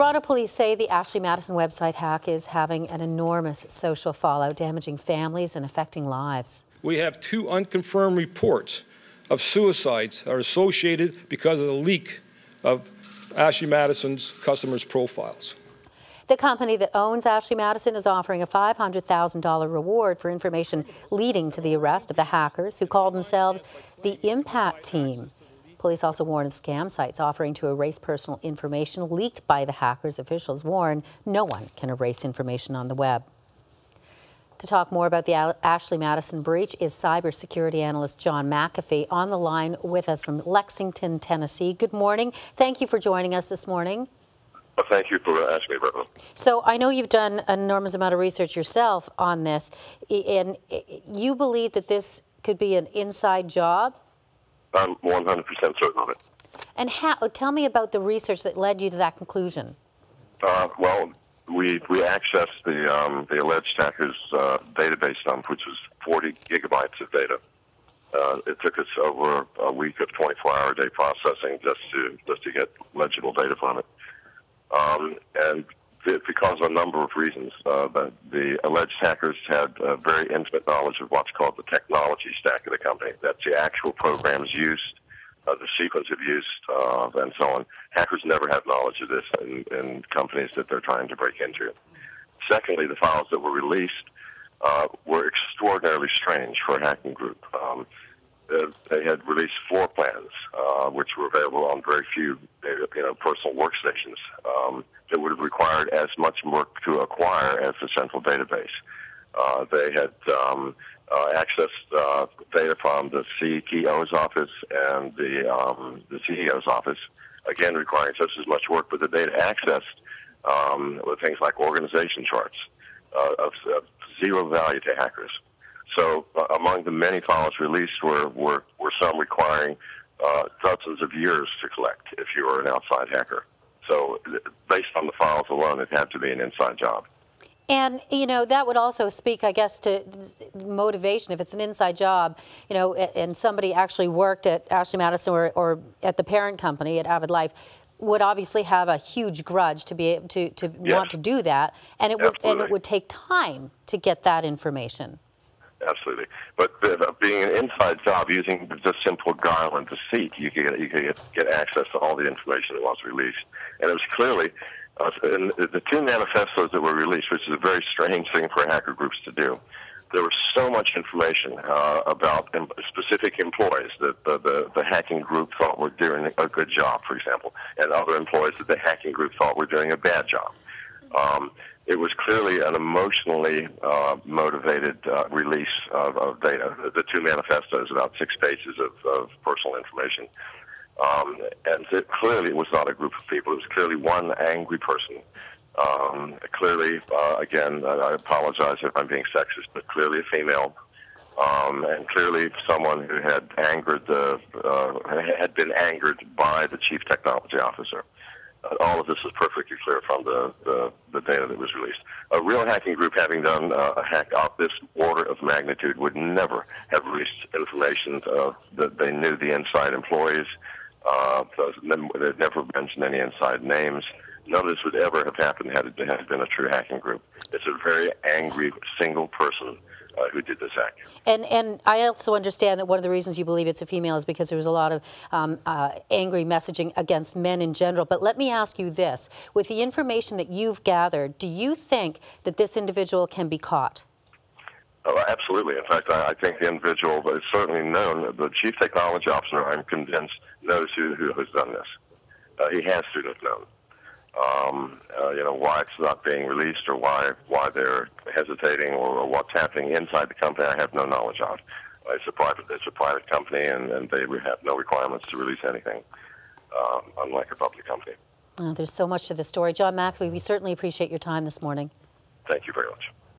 Toronto police say the Ashley Madison website hack is having an enormous social fallout, damaging families and affecting lives. We have 2 unconfirmed reports of suicides are associated because of the leak of Ashley Madison's customers' profiles. The company that owns Ashley Madison is offering a $500,000 reward for information leading to the arrest of the hackers who call themselves the Impact Team. Police also warn of scam sites offering to erase personal information leaked by the hackers. Officials warn no one can erase information on the web. To talk more about the Ashley Madison breach is cybersecurity analyst John Mcafee on the line with us from Lexington, Tennessee. Good morning. Thank you for joining us this morning. Well, thank you for asking me, Brittany. So I know you've done an enormous amount of research yourself on this, and you believe that this could be an inside job? I'm 100% certain of it. And tell me about the research that led you to that conclusion. Well, we accessed the alleged hackers' database dump, which was 40 gigabytes of data. It took us over a week of 24-hour-a-day processing just to get legible data from it. And because of a number of reasons, the alleged hackers had very intimate knowledge of what's called the technology stack of the company. That's the actual programs used, the sequence of use, and so on. Hackers never have knowledge of this in companies that they're trying to break into. Secondly, the files that were released were extraordinarily strange for a hacking group. They had released floor plans, which were available on very few, personal workstations. That would have required as much work to acquire as the central database. They had accessed data from the CTO's office and the CEO's office, again requiring just as much work, but the data accessed with things like organization charts of zero value to hackers. So among the many files released were some requiring dozens of years to collect if you were an outside hacker. So based on the files alone, it had to be an inside job. And, that would also speak, I guess, to motivation. If it's an inside job, and somebody actually worked at Ashley Madison or at the parent company at Avid Life, would obviously have a huge grudge to be able to Yes. want to do that. And it would take time to get that information. Absolutely. But being an inside job, using just simple guile and deceit, you could get access to all the information that was released. And it was clearly, in the 2 manifestos that were released, which is a very strange thing for hacker groups to do, there was so much information about specific employees that the hacking group thought were doing a good job, for example, and other employees that the hacking group thought were doing a bad job. It was clearly an emotionally motivated release of data. The 2 manifestos, about 6 pages of personal information. And it was not a group of people. It was clearly one angry person. Clearly, again, I apologize if I'm being sexist, but clearly a female. And clearly someone who had been angered by the chief technology officer. All of this is perfectly clear from the data that was released. A real hacking group, having done a hack of this order of magnitude, would never have released information that they knew the inside employees. They'd never mentioned any inside names. None of this would ever have happened had it been a true hacking group. It's a very angry single person who did this hack. And I also understand that one of the reasons you believe it's a female is because there was a lot of angry messaging against men in general. But let me ask you this. With the information that you've gathered, do you think that this individual can be caught? Oh, absolutely. In fact, I think the individual is certainly known. The chief technology officer, I'm convinced, knows who has done this. He has to have known. Why it's not being released or why they're hesitating or what's happening inside the company, I have no knowledge of. It's a private company, and they have no requirements to release anything, unlike a public company. There's so much to the story. John Mcafee, we certainly appreciate your time this morning. Thank you very much.